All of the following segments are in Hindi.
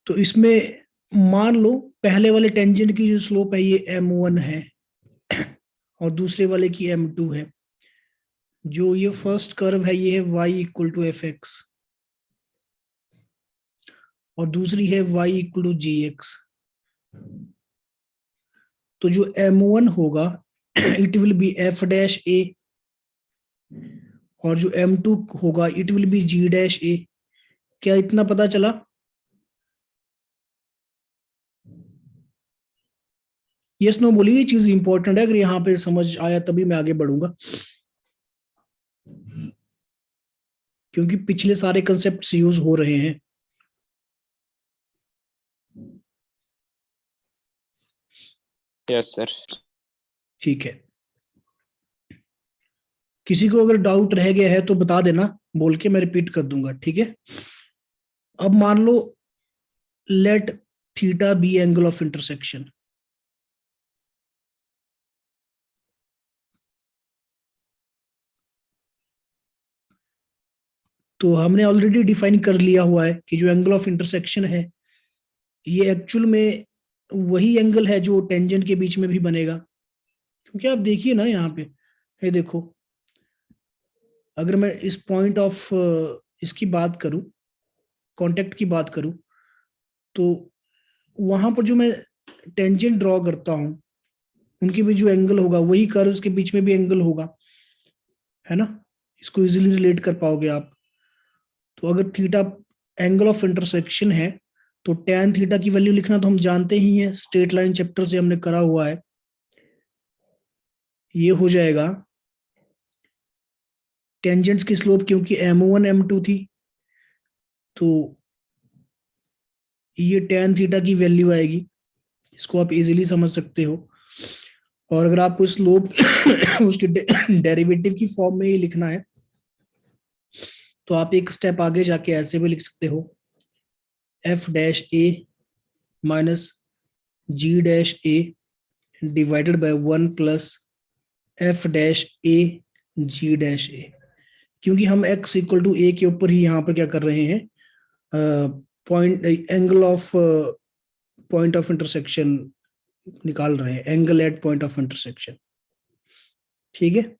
तो इसमें मान लो पहले वाले टेंजेंट की जो स्लोप है ये m1 है और दूसरे वाले की m2 है। जो ये फर्स्ट कर्व है ये है y equal to F X और दूसरी है y equal to G X. तो जो m1 होगा it will be f dash A और जो m2 होगा it will be g dash A. क्या इतना पता चला? यस नो बोलिए, ये चीज इंपॉर्टेंट है, अगर यहाँ पे समझ आया तभी मैं आगे बढ़ूंगा, क्योंकि पिछले सारे कंसेप्ट यूज हो रहे हैं। Yes sir. ठीक है, किसी को अगर डाउट रह गया है तो बता देना, बोल के मैं रिपीट कर दूंगा, ठीक है। अब मान लो let theta be angle of intersection. तो हमने ऑलरेडी डिफाइन कर लिया हुआ है कि जो एंगल ऑफ इंटरसेक्शन है ये एक्चुअल में वही एंगल है जो टेंजेंट के बीच में भी बनेगा। क्योंकि आप देखिए ना यहाँ पे, ये देखो, अगर मैं इस पॉइंट ऑफ इसकी बात करूं, कांटेक्ट की बात करूं, तो वहां पर जो मैं टेंजेंट ड्रॉ करता हूं उनके बीच जो एंगल होगा वही कर्व्स के बीच में भी एंगल होगा, है ना। इसको इजीली रिलेट कर पाओगे आप। तो अगर थीटा एंगल ऑफ इंटरसेक्शन है तो tan थीटा की वैल्यू लिखना तो हम जानते ही हैं, स्ट्रेट लाइन चैप्टर से हमने करा हुआ है। ये हो जाएगा टेंजेंट्स की स्लोप, क्योंकि m1 m2 थी तो ये tan थीटा की वैल्यू आएगी। इसको आप इजीली समझ सकते हो। और अगर आपको स्लोप उसके डेरिवेटिव की फॉर्म में ही लिखना है तो आप एक स्टेप आगे जाके ऐसे भी लिख सकते हो, F dash A minus G dash A divided by 1 plus F dash A G dash A. क्योंकि हम x इक्वल टू ए के ऊपर ही यहाँ पर क्या कर रहे हैं, point angle of point of intersection निकाल रहे हैं, angle at point of intersection. ठीक है,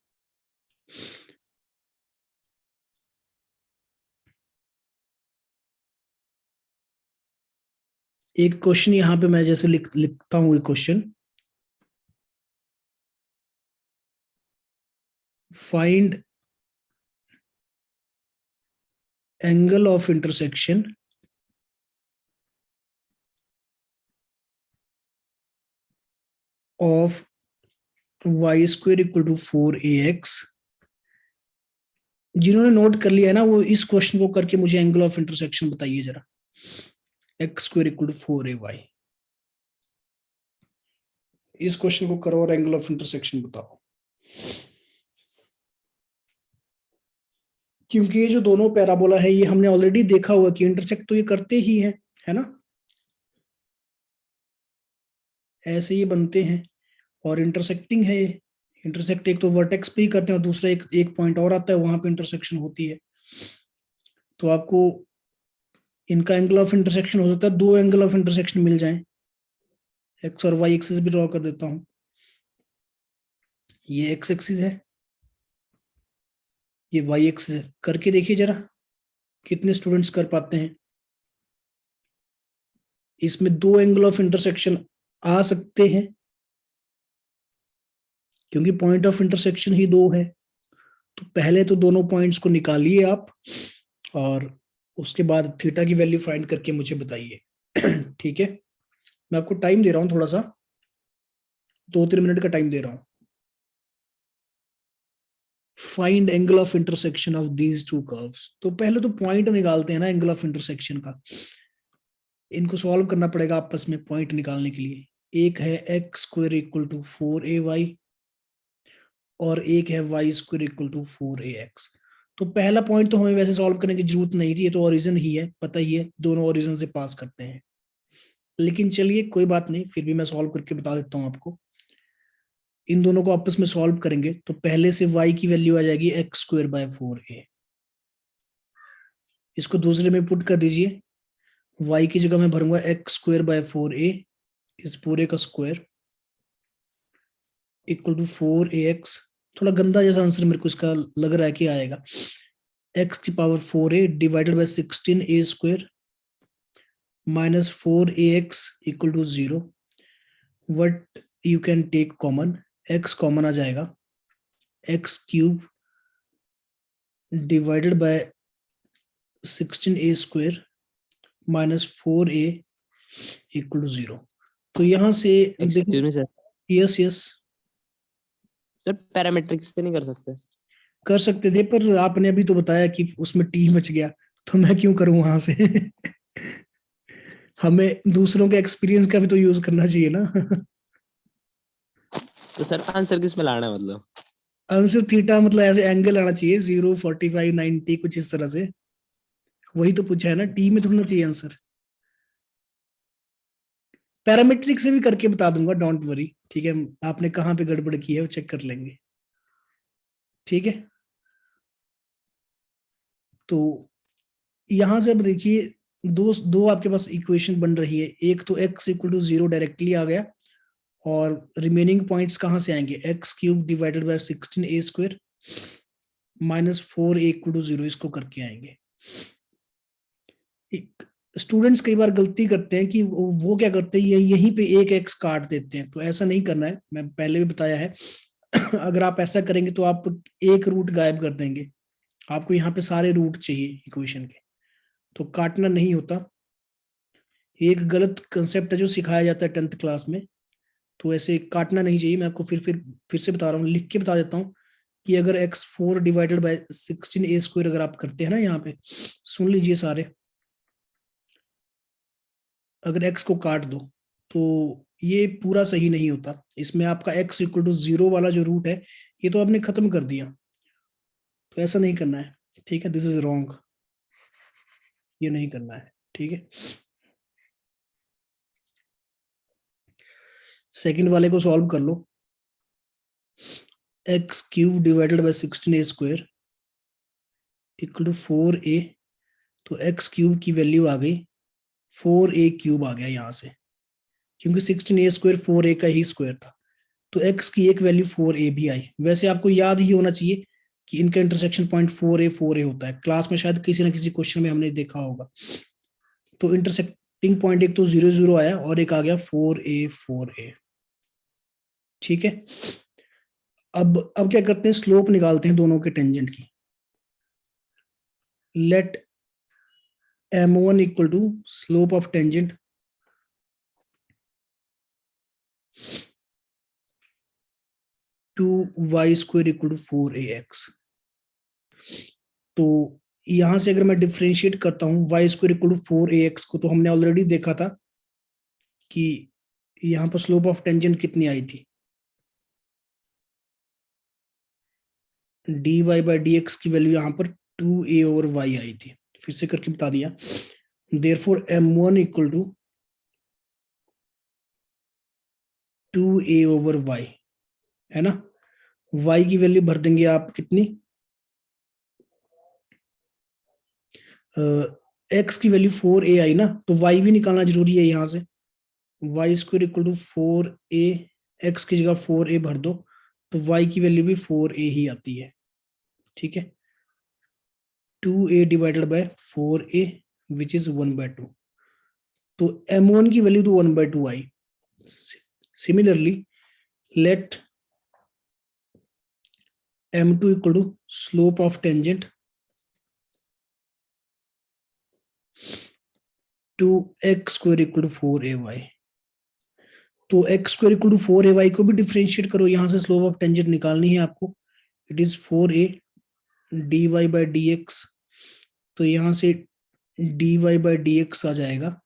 एक क्वेश्चन यहाँ पे मैं जैसे लिखता हूँ, एक question, find angle of intersection of y square equal to 4ax। जिन्होंने नोट कर लिया है ना वो इस क्वेश्चन को करके मुझे एंगल ऑफ इंटरसेक्शन बताइए जरा, x square equal to 4ay। इस क्वेश्चन को करो और एंगल ऑफ इंटरसेक्शन बताओ। क्योंकि ये जो दोनों पैराबोला है ये हमने ऑलरेडी देखा हुआ कि इंटरसेक्ट तो ये करते ही है ना, ऐसे ये बनते हैं और इंटरसेक्टिंग है ये। इंटरसेक्ट एक तो वर्टेक्स पे ही करते हैं और दूसरा एक पॉइंट और आता है वहां पे इंटरसेक्शन होती है। तो आपको इनका एंगल ऑफ इंटरसेक्शन हो सकता है, दो एंगल ऑफ इंटरसेक्शन मिल जाएं। एक्स और वाई एक्सिस भी ड्रॉ कर देता हूं, ये एक्स एक्सिस है, ये वाई एक्सिस है। करके देखिए जरा कितने स्टूडेंट्स कर पाते हैं। इसमें दो एंगल ऑफ इंटरसेक्शन आ सकते हैं क्योंकि पॉइंट ऑफ इंटरसेक्शन ही दो है। तो पहले तो दोनों पॉइंट्स को निकालिए आप और उसके बाद थीटा की वैल्यू फाइंड करके मुझे बताइए। ठीक है, मैं आपको टाइम दे रहा हूं, थोड़ा सा 2-3 मिनट का टाइम दे रहा हूं। Find angle of intersection of these two curves. तो पहले तो पॉइंट निकालते हैं ना एंगल ऑफ इंटरसेक्शन का, इनको सॉल्व करना पड़ेगा आपस में पॉइंट निकालने के लिए। एक है x square equal to 4ay और एक है Y square equal to 4ax। तो पहला पॉइंट तो हमें वैसे सॉल्व करने की जरूरत नहीं थी, ये तो ओरिजिन ही है, पता ही है, दोनों ओरिजिन से पास करते हैं। लेकिन चलिए कोई बात नहीं, फिर भी मैं सॉल्व करके बता देता हूँ आपको। इन दोनों को आपस में सॉल्व करेंगे तो पहले से y की वैल्यू आ जाएगी एक्स स्क्वायर बाय 4a। इसको दूसरे में पुट कर दीजिए, y की जगह मैं भरूंगा एक्स स्क्वायर बाय 4a, इस पूरे का स्क्वायर, इक्वल टू 4ax। थोड़ा गंदा जैसा आंसर मेरे को इसका लग रहा है कि आएगा। x की power 4a divided by 16a square minus 4ax equal to 0। What you can take common, x common आ जाएगा, x cube divided by 16a square minus 4a equal to 0। तो यहां से excuse me sir, yes yes sir parametric से नहीं कर सकते? कर सकते थे, पर आपने अभी तो बताया कि उसमें टी बच गया, तो मैं क्यों करूं वहां से। हमें दूसरों के एक्सपीरियंस का भी तो यूज करना चाहिए ना। तो सर आंसर किस में लाना है मतलब? आंसर थीटा मतलब ऐसे एंगल आना चाहिए, 0, 45, 90 कुछ इस तरह से। वही तो पूछा है ना, टी में थोड़ा चाहिए आंसर। पैरामेट्रिक से भी करके बता दूंगा, डोंट वरी, ठीक है। आपने कहाँ पे गड़बड़ की है वो चेक कर लेंगे, ठीक है। तो यहां से अब देखिए, दो दो आपके पास इक्वेशन बन रही है। एक तो x इक्वल टू 0 डायरेक्टली आ गया, और रिमेनिंग पॉइंट्स कहां से आएंगे, x cube divided by 16a square minus 4a equal to 0, इसको करके आएंगे। स्टूडेंट्स कई बार गलती करते हैं कि वो क्या करते हैं, ये यहीं पे एक एक्स काट देते हैं, तो ऐसा नहीं करना है, मैं पहले भी बताया है। अगर आप ऐसा करेंगे तो आप एक रूट गायब कर देंगे, आपको यहाँ पे सारे रूट चाहिए इक्वेशन के, तो काटना नहीं होता। ये एक गलत कंसेप्ट है जो सिखाया जाता है 10th क्लास में, तो ऐसे काटना नहीं चाहिए। मैं आपको फिर से बता रहा हूँ, लिख के बता देता हूँ कि अगर x4 divided by 16a square अगर आप करते हैं ना, यहाँ पे सुन लीजिए सारे, अगर x को काट दो तो ये पूरा सही नहीं होता। इसमें आपका x इक्वल टू 0 वाला जो रूट है, ये तो आपने खत्म कर दिया, तो ऐसा नहीं करना है, ठीक है। दिस इज रॉन्ग, ये नहीं करना है, ठीक है। सेकंड वाले को सॉल्व कर लो, X cube divided by 16a square equal to 4a। तो एक्स क्यूब की वैल्यू आ गई 4a क्यूब आ गया यहाँ से, क्योंकि 16a स्क्वायर 4a का ही स्क्वायर था, तो x की एक वैल्यू 4a भी आई। वैसे आपको याद ही होना चाहिए कि इनका इंटरसेक्शन पॉइंट 4a होता है, क्लास में शायद किसी ना किसी क्वेश्चन में हमने देखा होगा। तो इंटरसेक्टिंग पॉइंट एक तो 0 0 आया, और एक आ गया 4a। ठीक है। अब क्या करते हैं, स्लोप निकालते हैं दोनों के टेंजेंट की। Let m1 equal to slope of tangent to y square equal to 4ax। तो यहां से अगर मैं डिफ्रेंशिएट करता हूं y square equal to 4ax को, तो हमने ऑलरेडी देखा था कि यहाँ पर स्लोप ऑफ टेंजेंट कितनी आई थी, dy बाई dx की वैल्यू यहाँ पर 2a ओवर y आई थी। फिर से करके बता दिया, therefore m1 equal to 2a over y, है ना। y की वैल्यू भर देंगे आप कितनी, x की वैल्यू 4a आई ना, तो y भी निकालना जरूरी है यहाँ से। Y square equal to 4a, x की जगह 4a भर दो, तो y की वैल्यू भी 4a ही आती है, ठीक है। 2a divided by 4a which is 1/2। तो m1 की वैल्यू तो 1/2 आई। Similarly let m2 equal to slope of tangent to X square equal to 4ay। तो x square equal to 4ay को भी डिफ्रेंशिएट करो, यहां से स्लोप ऑफ टेंजेंट निकालनी है आपको। It is 4a dy by dx, तो यहां से dy बाई dx आ जाएगा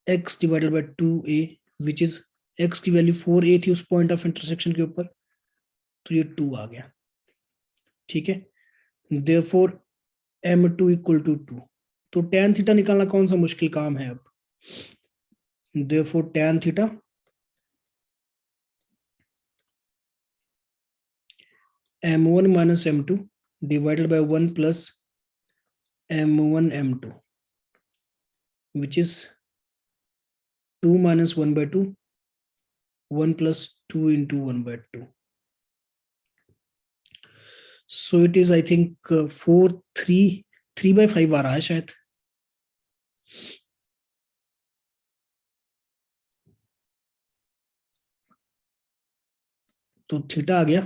x divided by 2a, which is x की वैल्यू 4a थी उस पॉइंट ऑफ इंटरसेक्शन के ऊपर, तो ये 2 आ गया, ठीक है। Therefore m2 equal to 2। तो tan थीटा निकालना कौन सा मुश्किल काम है अब। Therefore tan theta m1 minus m2 divided by 1 plus m1 m2, which is 2 minus 1 by 2, 1 plus 2 into 1 by 2. So it is, I think, 4, 3 by 5 आ रहा है शायद. तो थीटा आ गया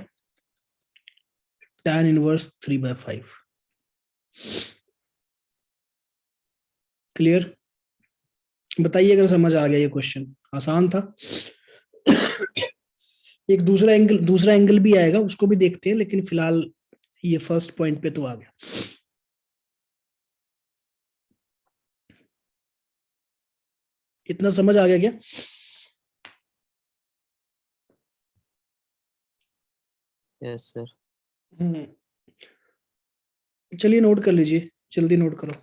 tan इनवर्स 3 by 5. क्लियर? बताइए अगर समझ आ गया ये क्वेश्चन. आसान था. एक दूसरा एंगल भी आएगा, उसको भी देखते हैं, लेकिन फिलहाल ये फर्स्ट पॉइंट पे तो आ गया. इतना समझ आ गया क्या? Yes sir. चलिए नोट कर लीजिए, जल्दी नोट करो.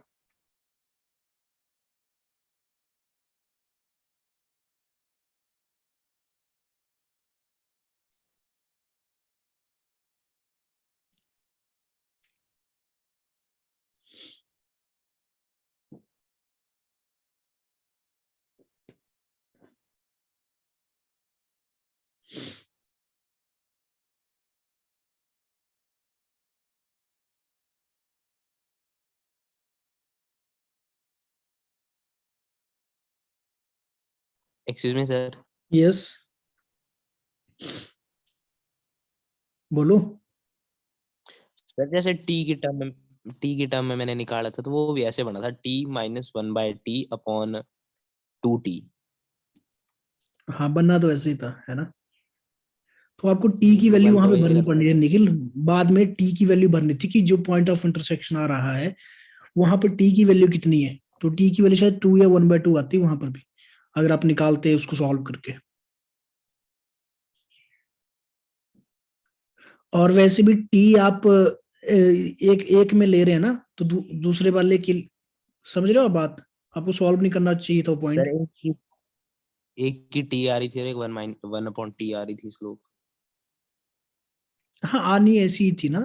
Excuse me sir. यस, बोलो. सर जैसे टी की टर्म में मैंने निकाला था, तो वो भी ऐसे बना था, t-1/t/2t. हाँ, बनना तो ऐसे ही था, है ना. तो आपको टी की तो वैल्यू बन वहां तो पे वही भरनी रहा था. पड़नी है निखिल. बाद में टी की वैल्यू भरनी थी कि जो पॉइंट ऑफ इंटरसेक्शन आ रहा है वहां पर टी की वैल्यू कितनी है. तो टी की वैल्यू शायद 2 या 1 by 2 आती है वहां पर भी, अगर आप निकालते हैं उसको सॉल्व करके. और वैसे भी टी आप एक एक में ले रहे हैं ना, तो दूसरे वाले की, समझ रहे हो आप बात. आपको सॉल्व नहीं करना चाहिए था सर पॉइंट. एक की टी आ रही थी और एक 1/t आ रही थी स्लोप. हाँ, आनी ऐसी ही थी ना.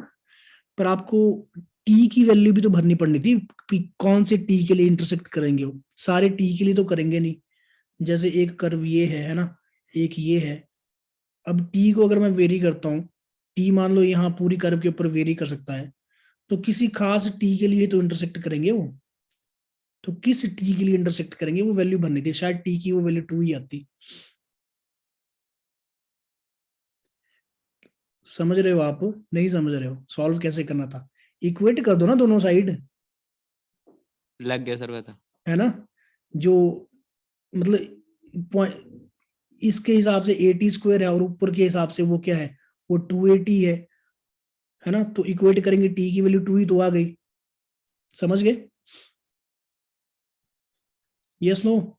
पर आपको टी की वैल्यू भी तो भरनी पड़नी थी कि कौन से टी के लिए इंटरसेक्ट करेंगे. वो सारे टी के लिए तो करेंगे नहीं. जैसे एक कर्व ये है ना, एक ये है. अब टी को अगर मैं वेरी करता हूँ, टी मान लो यहाँ पूरी कर्व के ऊपर वेरी कर सकता है, तो किसी खास टी के लिए तो इंटरसेक्ट करेंगे वो. तो किस टी के लिए इंटरसेक्ट करेंगे वो वैल्यू भरनी थी. शायद टी की वो वैल्यू 2 ही आती. समझ रहे हो आप? नहीं समझ रहे हो? सॉल्व कैसे करना था? इक्वेट कर दो ना दोनों साइड, लग गया सर पता. है ना. जो मतलब इसके हिसाब से 80 स्क्वायर है और ऊपर के हिसाब से वो क्या है, वो 280 है ना. तो इक्वेट करेंगे, टी की वैल्यू 2 ही तो आ गई. समझ गए? Yes no?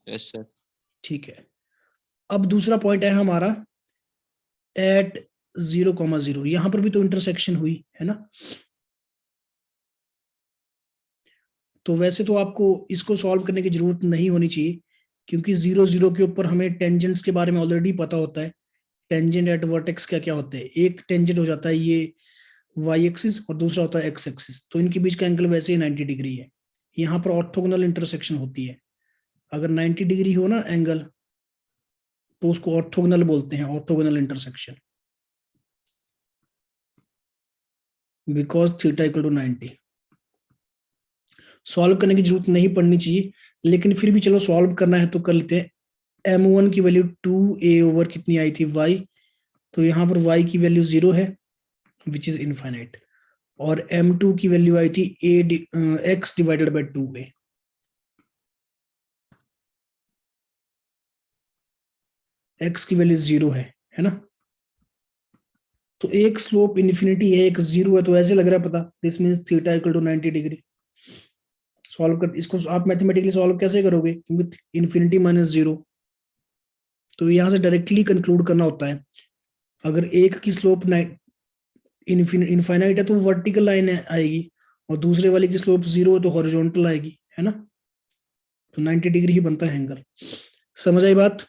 Yes sir. ठीक है. अब दूसरा पॉइंट है हमारा एट 0,0. यहां पर भी तो इंटरसेक्शन हुई है ना. तो वैसे तो आपको इसको सॉल्व करने की जरूरत नहीं होनी चाहिए, क्योंकि 0 0 के ऊपर हमें टेंजेंट्स के बारे में ऑलरेडी पता होता है. टेंजेंट एट वर्टेक्स क्या क्या होते हैं. एक टेंजेंट हो जाता है ये वाई एक्सिस और दूसरा होता है एक्स एक्सिस. तो इनके बीच का एंगल वैसे ही 90 डिग्री है. यहाँ पर ऑर्थोगोनल इंटरसेक्शन होती है. अगर 90 डिग्री हो ना एंगल, तो उसको ऑर्थोगोनल बोलते हैं, orthogonal intersection. Because theta equal to 90. Solve करने की जरूरत नहीं पड़नी चाहिए, लेकिन फिर भी चलो सॉल्व करना है तो कर लेते हैं. m1 की वैल्यू 2a ओवर कितनी आई थी, y. तो यहाँ पर y की वैल्यू 0 है, विच इज इनफाइनाइट. और m2 की वैल्यू आई थी x divided by 2a. x की वैल्यू 0 है ना. तो एक स्लोप इन्फिनिटी है, एक 0 है, तो ऐसे लग रहा है पता. This means theta equal to 90 degree. Solve कर इसको आप मैथमेटिकली सॉल्व कैसे करोगे, क्योंकि इन्फिनिटी माइनस 0. तो यहां से डायरेक्टली कंक्लूड करना होता है. अगर एक की स्लोप इनफाइनाइट है तो वर्टिकल लाइन आएगी, और दूसरे वाले की स्लोप 0 है तो हॉरिजॉन्टल आएगी, है ना. तो 90 डिग्री ही बनता है एंगल. समझ आई बात?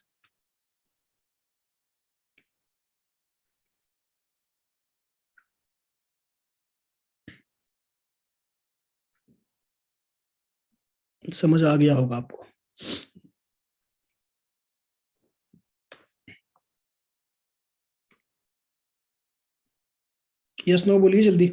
समझ आ गया होगा आपको। यस नो बोलिए जल्दी।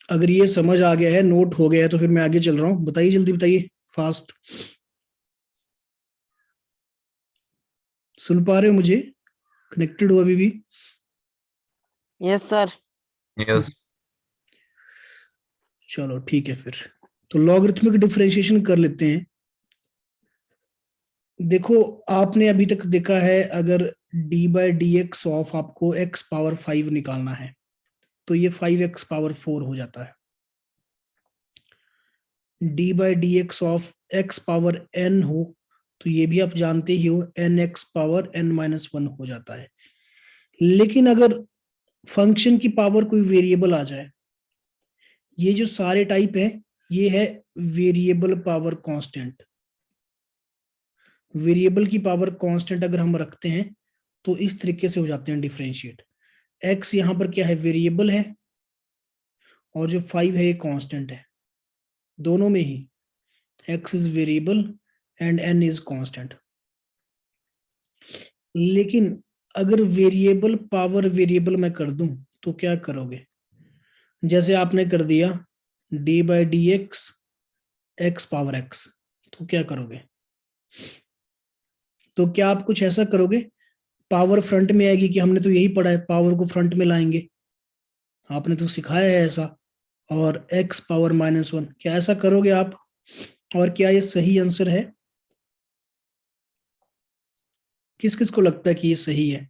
अगर ये समझ आ गया है, नोट हो गया है, तो फिर मैं आगे चल रहा हूँ। बताइए जल्दी बताइए, फास्ट। सुन पा रहे हो मुझे? कनेक्टेड हो अभी भी? Yes sir. यस। चलो ठीक है फिर। तो लॉगरिथमिक डिफरेंशिएशन कर लेते हैं। देखो, आपने अभी तक देखा है, अगर D by d x of आपको एक्स पावर 5 निकालना है, तो ये 5x पावर 4 हो जाता है। D by d x of x power n हो, तो ये भी आप जानते ही हो, एन एक्स पावर n-1 हो जाता है। लेकिन अगर फंक्शन की पावर कोई वेरिएबल आ जाए, ये जो सारे टाइप है, ये है वेरिएबल पावर कांस्टेंट। वेरिएबल की पावर कांस्टेंट अगर हम रखते हैं, तो इस तरीके से हो जाते हैं डिफरेंशिएट। x यहां पर क्या है, वेरिएबल है, और जो 5 है ये कांस्टेंट है। दोनों में ही x is variable and n is constant. लेकिन अगर वेरिएबल पावर वेरिएबल मैं कर दूं, तो क्या करोगे? जैसे आपने कर दिया D by d x x power x, तो क्या करोगे? तो क्या आप कुछ ऐसा करोगे, पावर फ्रंट में आएगी, कि हमने तो यही पढ़ा है, पावर को फ्रंट में लाएंगे, आपने तो सिखाया है ऐसा, और x पावर -1, क्या ऐसा करोगे आप? और क्या ये सही आंसर है? किस किस को लगता है कि ये सही है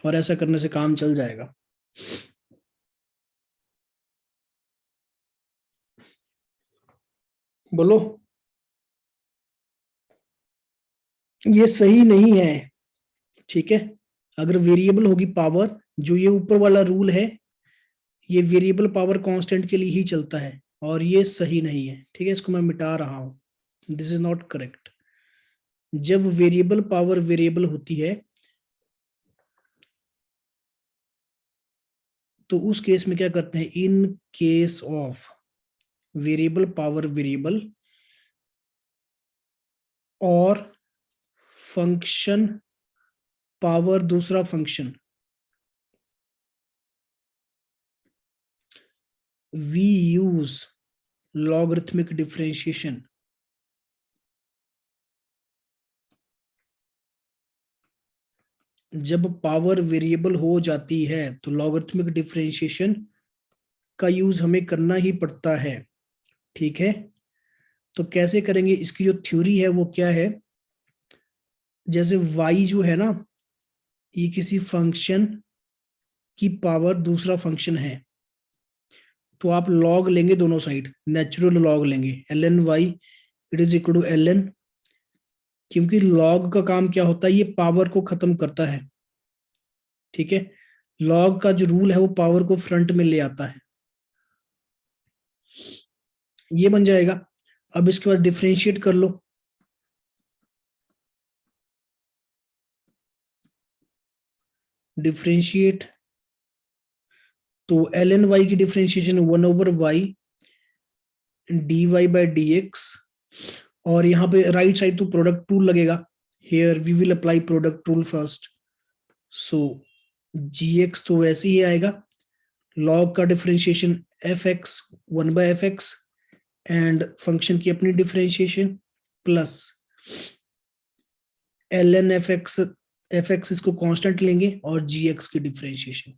और ऐसा करने से काम चल जाएगा? बोलो। ये सही नहीं है, ठीक है। अगर वेरिएबल होगी पावर, जो ये ऊपर वाला रूल है, ये वेरिएबल पावर कांस्टेंट के लिए ही चलता है, और ये सही नहीं है, ठीक है। इसको मैं मिटा रहा हूं, दिस इज नॉट करेक्ट। जब वेरिएबल पावर वेरिएबल होती है, तो उस केस में क्या करते हैं, in case of variable power variable और फंक्शन पावर दूसरा function, we use logarithmic differentiation. जब पावर वेरिएबल हो जाती है, तो लॉगरिथमिक डिफरेंशिएशन का यूज हमें करना ही पड़ता है, ठीक है। तो कैसे करेंगे, इसकी जो थ्योरी है वो क्या है, जैसे y जो है ना, ये किसी फंक्शन की पावर दूसरा फंक्शन है, तो आप लॉग लेंगे दोनों साइड, नेचुरल लॉग लेंगे, ln y it is equal to ln, क्योंकि लॉग का काम क्या होता है, ये पावर को खत्म करता है, ठीक है। लॉग का जो रूल है वो पावर को फ्रंट में ले आता है। ये बन जाएगा। अब इसके बाद डिफरेंशिएट कर लो, डिफरेंशिएट, तो ln y की differentiation 1/y dy by d x, और यहाँ पे राइट साइड तो प्रोडक्ट रूल लगेगा, here we will apply product rule first, so gx तो वैसे ही आएगा, लॉग का differentiation fx 1/fx, and function की अपनी डिफरेंशिएशन प्लस ln fx इसको कांस्टेंट लेंगे, और gx की डिफरेंशिएशन।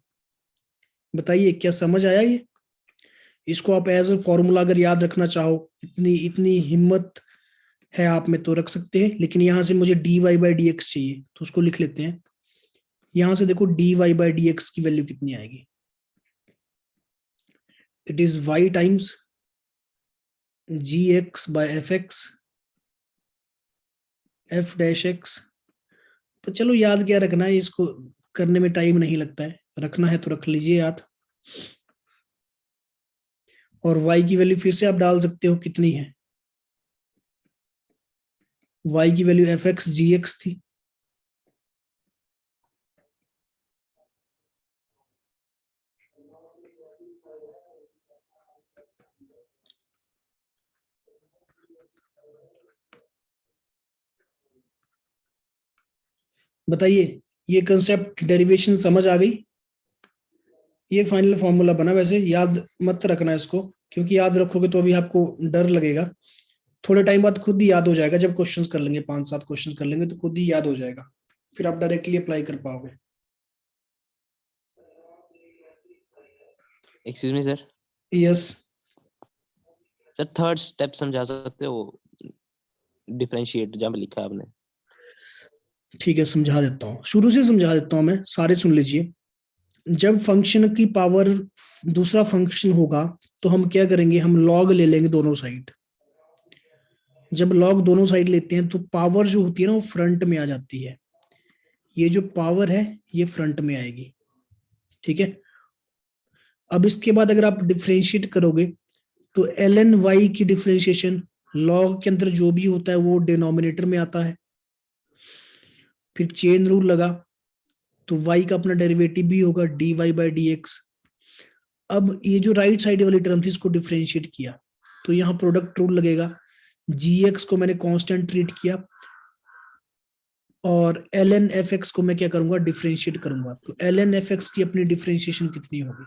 बताइए क्या समझ आया ये? इसको आप एज अ फॉर्मूला अगर याद रखना चाहो, इतनी इतनी हिम्मत है आप में, तो रख सकते हैं। लेकिन यहां से मुझे dy बाई डी एक्स चाहिए, तो उसको लिख लेते हैं। यहां से देखो dy बाई डी एक्स की वैल्यू कितनी आएगी, it is y times gx by fx f dash x। तो चलो याद क्या रखना है, इसको करने में टाइम नहीं लगता है, रखना है तो रख लीजिए याद। और y की वैल्यू फिर से आप डाल सकते हो, कितनी है, y की वैल्यू fx gx थी, बताइए ये कंसेप्ट डेरिवेशन समझ आ गई? ये फाइनल फॉर्मूला बना, वैसे याद मत रखना इसको, क्योंकि याद रखोगे तो अभी आपको डर लगेगा, थोड़े टाइम बाद खुद ही याद हो जाएगा, जब क्वेश्चंस कर लेंगे 5-7 क्वेश्चंस कर लेंगे तो खुद ही याद हो जाएगा, फिर आप डायरेक्टली अप्लाई कर पाओगे। Excuse me sir, yes, sir third step समझा सकते हो, डिफरेंशिएट जहाँ पे लिखा है आपने। ठीक है, समझा देता हूँ, शुरू से समझा देता हूँ मैं, सारे सुन लीजिए। जब फंक्शन की पावर दूसरा फंक्शन होगा तो हम क्या करेंगे, हम लॉग ले लेंगे दोनों साइड। जब लॉग दोनों साइड लेते हैं तो पावर जो होती है ना वो फ्रंट में आ जाती है, ये जो पावर है ये फ्रंट में आएगी, ठीक है। अब इसके बाद अगर आप डिफरेंशिएट करोगे तो ln y की डिफरेंशिएशन लॉग के अंदर जो भी होता है वो डिनोमिनेटर में आता है, फिर चेन रूल लगा तो y का अपना डेरिवेटिव भी होगा dy बाई डी एक्स। अब ये जो राइट साइड वाली टर्म थी इसको डिफरेंशिएट किया तो यहाँ प्रोडक्ट रूल लगेगा, gx को मैंने कांस्टेंट ट्रीट किया और ln fx को मैं क्या करूंगा, डिफरेंशिएट करूंगा, तो ln fx की अपनी डिफरेंशिएशन कितनी होगी,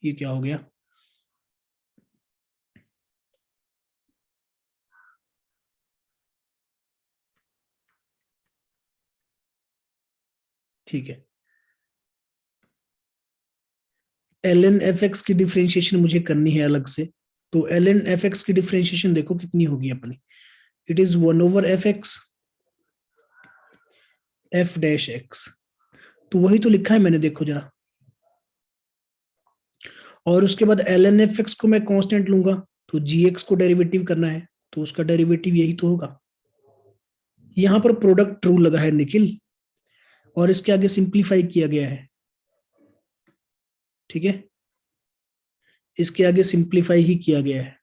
ये क्या हो गया, ठीक है। ln fx की डिफरेंशिएशन मुझे करनी है अलग से, तो ln fx की डिफरेंशिएशन देखो कितनी होगी अपनी, it is 1/fx f dash x, तो वही तो लिखा है मैंने, देखो जरा। और उसके बाद ln fx को मैं कांस्टेंट लूंगा तो gx को डेरिवेटिव करना है तो उसका डेरिवेटिव यही तो होगा। यहां पर प्रोडक्ट रूल लगा है निखिल, और इसके आगे सिंप्लीफाई किया गया है, ठीक है, इसके आगे सिंप्लीफाई ही किया गया है।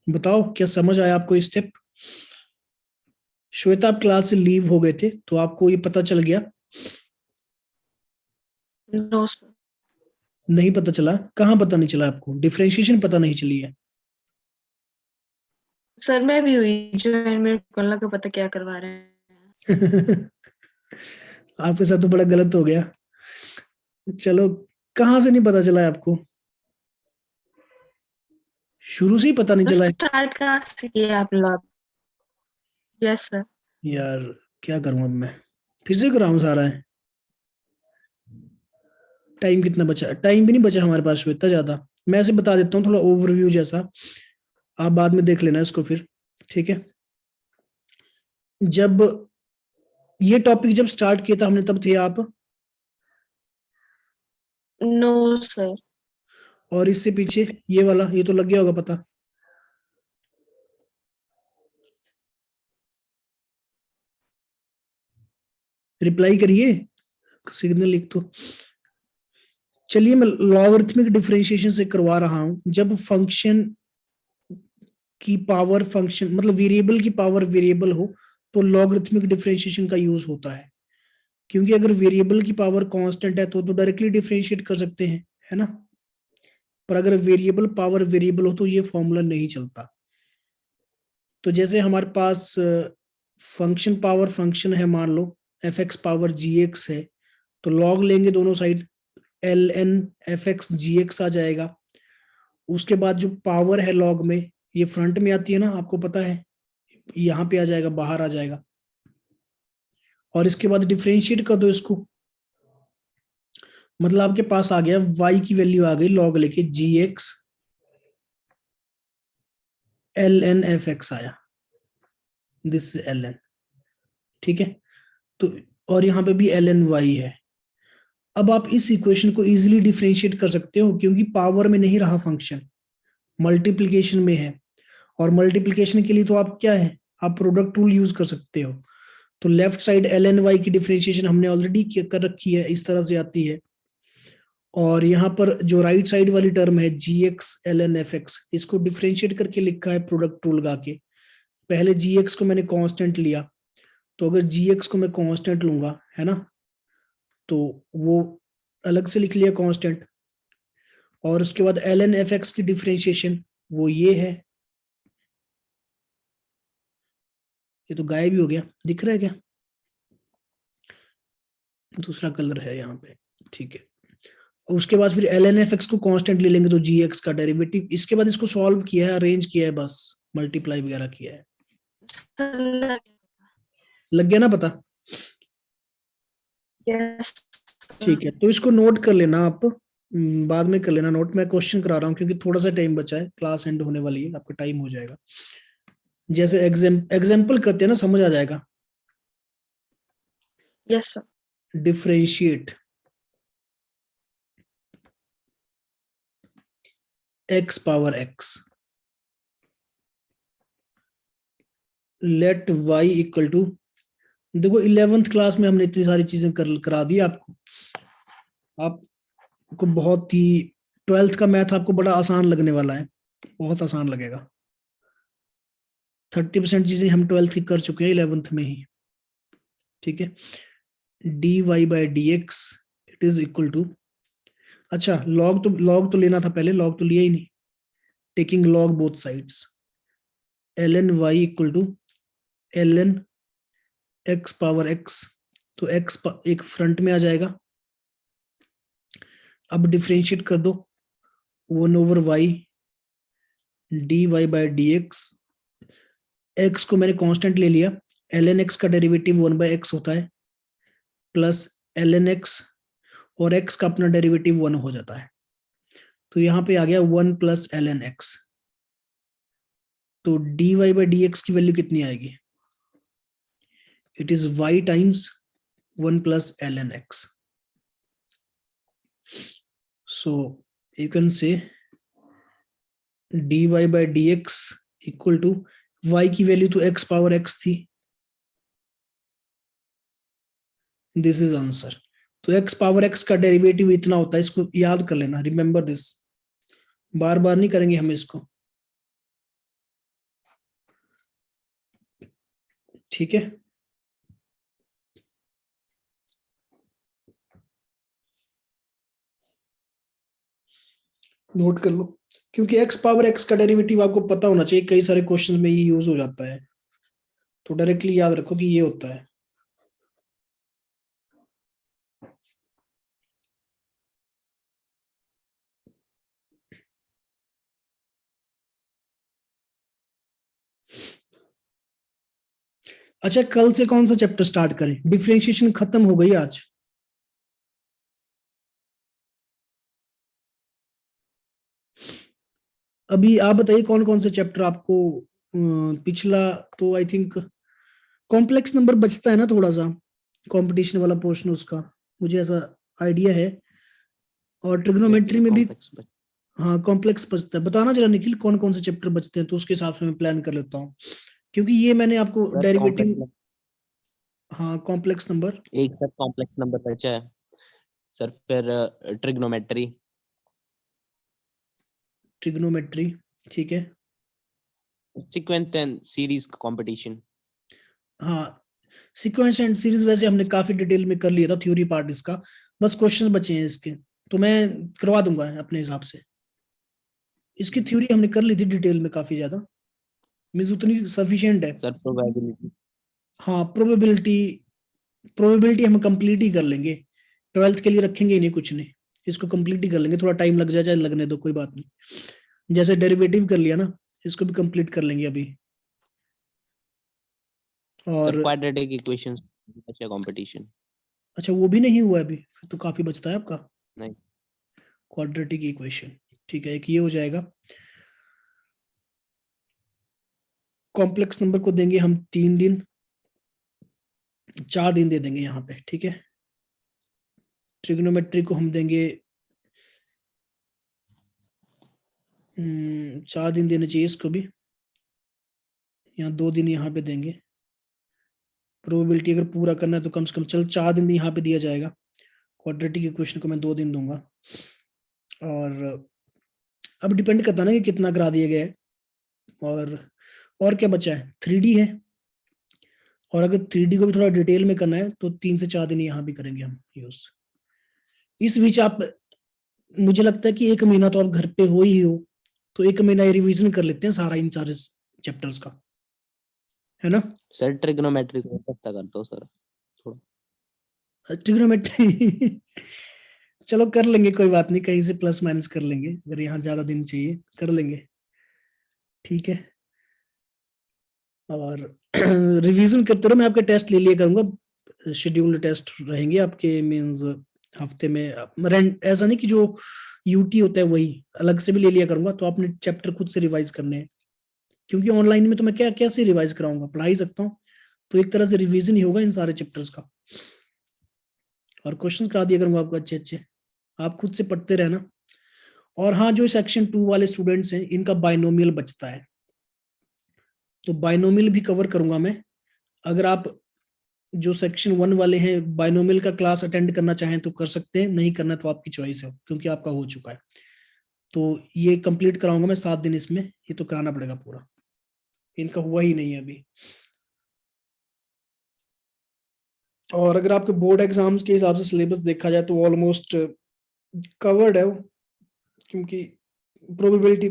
बताओ क्या समझ आया आपको स्टेप? श्वेता, आप क्लास से लीव हो गए थे तो आपको ये पता चल गया? No sir. नहीं पता चला? कहाँ पता नहीं चला आपको, डिफरेंशिएशन पता नहीं चली है? सर मैं भी हुई जो मेरे को लगा पता क्या करवा रहे हैं। आपके साथ तो बड़ा गलत हो गया। चलो, कहाँ से नहीं पता चला है आपको? शुरू से ही पता नहीं चला है? स्टार्ट कहाँ से किया आप लोग? Yes sir. यार क्या करूं अब मैं, फिर से कराऊं सारा है? टाइम कितना बचा? टाइम भी नहीं बचा हमारे पास श्वेता ज्यादा। मैं ऐसे बता देता हूँ थोड़ा ओवरव्यू जैसा, आप बाद में देख लेना इसको फिर, ठीक है। जब ये टॉपिक जब स्टार्ट किया था हमने तब थे आप? No sir. और इससे पीछे ये वाला, ये तो लग गया होगा पता। रिप्लाई करिए, सिग्नल लिख दो। चलिए मैं लॉगरिथमिक डिफरेंशिएशन से करवा रहा हूं। जब फंक्शन की पावर फंक्शन मतलब वेरिएबल की पावर वेरिएबल हो तो लॉगरिथमिक डिफरेंशिएशन का यूज होता है, क्योंकि अगर वेरिएबल की पावर कांस्टेंट है तो डायरेक्टली डिफरेंशिएट कर सकते हैं, है ना। पर अगर वेरिएबल पावर वेरिएबल हो तो ये फॉर्मूला नहीं चलता। तो जैसे हमारे पास फंक्शन पावर फंक्शन है, मान लो F X power G X है, तो लॉग लेंगे दोनों side, L N F X G X आ जाएगा। उसके बाद जो पावर है लॉग में, ये फ्रंट में आती है ना, आपको पता है, यहाँ पे आ जाएगा, बाहर आ जाएगा। और इसके बाद डिफरेंशिएट कर दो इसको, मतलब आपके पास आ गया y की वैल्यू आ गई लॉग लेके G X L N F X आया, दिस एल एन, ठीक है। तो और यहाँ पे भी एल एन वाई है। अब आप इस इक्वेशन को इजीली डिफरेंशिएट कर सकते हो क्योंकि पावर में नहीं रहा फंक्शन, मल्टीप्लिकेशन में है। और मल्टीप्लिकेशन के लिए तो आप क्या है, आप प्रोडक्ट रूल यूज कर सकते हो। तो लेफ्ट साइड ln y की डिफरेंशिएशन हमने ऑलरेडी कर रखी है, इस तरह से आती है। और यहाँ पर जो राइट साइड वाली टर्म है gx ln fx, इसको डिफरेंशिएट करके लिखा है प्रोडक्ट रूल लगा के। पहले gx को मैंने कांस्टेंट लिया, तो अगर gx को मैं कांस्टेंट लूंगा, है ना, तो वो अलग से लिख लिया कांस्टेंट। और उसके बाद ln fx की डिफरेंशिएशन वो ये है, ये तो गायब ही हो गया, दिख रहा है क्या? दूसरा कलर है यहाँ पे, ठीक है। उसके बाद फिर ln fx को कांस्टेंट ले लेंगे, तो gx का डेरिवेटिव। इसके बाद इसको सॉल्व किया है, अरेंज किया है, बस मल्टीप्लाई वगैरह किया है। लग गया ना पता? यस ठीक है, तो इसको नोट कर लेना आप, बाद में कर लेना नोट। मैं क्वेश्चन करा रहा हूँ क्योंकि थोड़ा सा टाइम बचा है, क्लास एंड होने वाली है, आपका टाइम हो जाएगा। जैसे एग्जाम्पल करते हैं ना, समझ आ जाएगा। Yes sir. Differentiate x power x, let y equal to, देखो 11th क्लास में हमने इतनी सारी चीजें करा दी आपको। आपको बहुत ही 12th का मैथ आपको बड़ा आसान लगने वाला है, बहुत आसान लगेगा। 30% चीजें हम 12th की कर चुके हैं 11th में ही, ठीक है। dy by d x it is equal to, अच्छा लॉग तो लेना था पहले, लॉग तो लिया ही नहीं। Taking log both sides, ln y equal to ln x power x, तो x एक फ्रंट में आ जाएगा। अब डिफरेंशिएट कर दो, 1/y dy by d x. x को मैंने कांस्टेंट ले लिया, ln x का डेरिवेटिव 1/x होता है, प्लस ln x, और x का अपना डेरिवेटिव 1 हो जाता है। तो यहाँ पे आ गया 1 प्लस ln x। तो dy बाई डी एक्स की वैल्यू कितनी आएगी? It is y times 1 plus ln x। So you can say dy by dx equal to, y की वैल्यू तो x पावर x थी, दिस इज आंसर। तो x पावर x का डेरिवेटिव इतना होता है, इसको याद कर लेना, रिमेंबर दिस, बार बार नहीं करेंगे हम इसको, ठीक है। नोट कर लो, क्योंकि x पावर x का डेरिवेटिव आपको पता होना चाहिए, कई सारे क्वेश्चन में ये यूज हो जाता है, तो डायरेक्टली याद रखो कि ये होता है। अच्छा, कल से कौन सा चैप्टर स्टार्ट करें? डिफरेंशिएशन खत्म हो गई आज। अभी आप बताइए कौन कौन से चैप्टर आपको, पिछला तो आई थिंक कॉम्प्लेक्स नंबर बचता है ना थोड़ा सा, कंपटीशन वाला पोर्शन उसका, मुझे ऐसा आइडिया है। और ट्रिग्नोमेट्री में भी, हाँ कॉम्प्लेक्स बचता है। बताना जरा निखिल, कौन कौन से चैप्टर बचते हैं, तो उसके हिसाब से मैं प्लान कर लेता हूँ, क्योंकि ये मैंने आपको डेरिवेटिव, हाँ कॉम्प्लेक्स नंबर एक सर कॉम्प्लेक्स नंबर बचा है सर, फिर ट्रिग्नोमेट्री, ट्रिग्नोमेट्री, ठीक है। Sequence and series competition. हाँ सीक्वेंस एंड सीरीज वैसे हमने काफी डिटेल में कर लिया था, थ्योरी पार्ट इसका, बस क्वेश्चन बचे हैं इसके, तो मैं करवा दूंगा अपने हिसाब से। इसकी थ्योरी हमने कर ली थी डिटेल में काफी ज्यादा, मीन्स उतनी सफिशिएंट है। Sir probability. हाँ प्रोबेबिलिटी, प्रोबेबिलिटी हम कंप्लीट ही कर लेंगे, 12th के लिए रखेंगे ही नहीं कुछ नहीं, इसको कंप्लीट ही कर लेंगे, थोड़ा टाइम लग जाए चाहे लगने दो, कोई बात नहीं। जैसे डेरिवेटिव कर लिया ना, इसको भी कंप्लीट कर लेंगे अभी। सर और क्वाड्रेटिक इक्वेशंस बचा कंपटीशन। अच्छा वो भी नहीं हुआ अभी, फिर तो काफी बचता है आपका। नहीं क्वाड्रेटिक इक्वेशन, ठीक है, एक ये हो जाएगा। कॉम्प्लेक्स नंबर को देंगे हम 3 दिन, 4 दिन दे देंगे यहाँ पे, ठीक है। ट्रिग्नोमेट्री को हम देंगे 4 दिन देने चाहिए इसको भी, यहाँ 2 दिन यहाँ पे देंगे। प्रोबेबिलिटी अगर पूरा करना है तो कम से कम चल 4 दिन यहाँ पे दिया जाएगा। क्वाड्रेटिक इक्वेशन को मैं 2 दिन दूंगा। और अब डिपेंड करता है ना कि कितना करा दिया गया है। और क्या बचा है, 3D है, और अगर 3D को भी थोड़ा डिटेल में करना है तो 3 से 4 दिन यहाँ भी करेंगे हम यूज। इस बीच आप, मुझे लगता है कि 1 महीना तो आप घर पे हो ही हो, तो 1 महीना रिवीजन कर लेते हैं सारा इन सारे चैप्टर्स का, है ना। सर ट्रिग्नोमेट्री को पता कर दो सर थोड़ा। ट्रिग्नोमेट्री चलो कर लेंगे, कोई बात नहीं, कहीं से प्लस माइनस कर लेंगे, अगर यहाँ ज्यादा दिन चाहिए कर लेंगे, ठीक है। और रिवीजन करते रहो, मैं आपके टेस्ट ले लिया करूंगा, शेड्यूल्ड टेस्ट रहेंगे आपके, मींस हफ्ते में। ऐसा नहीं कि जो यूटी होता है वही अलग से भी ले लिया करूंगा, तो आपने चैप्टर खुद से रिवाइज करने हैं, क्योंकि ऑनलाइन में तो मैं क्या कैसे रिवाइज कराऊंगा, पढ़ा ही सकता हूँ, तो एक तरह से रिवीजन ही होगा इन सारे चैप्टर्स का। और क्वेश्चन करा दिया करूंगा आपको अच्छे अच्छे, आप खुद से पढ़ते रहना। और हाँ, जो सेक्शन 2 वाले स्टूडेंट्स हैं इनका बाइनोमियल बचता है, तो बाइनोमियल भी कवर करूंगा मैं। अगर आप जो सेक्शन 1 वाले हैं बाइनोमियल का क्लास अटेंड करना चाहें तो कर सकते हैं, नहीं करना तो आपकी चॉइस है, क्योंकि आपका हो चुका है। तो ये कंप्लीट कराऊंगा मैं 7 दिन इसमें, ये तो कराना पड़ेगा पूरा, इनका हुआ ही नहीं है अभी। और अगर आपके बोर्ड एग्जाम्स के हिसाब से सिलेबस देखा जाए तो ऑलमोस्ट कवर्ड है वो, क्योंकि प्रोबेबिलिटी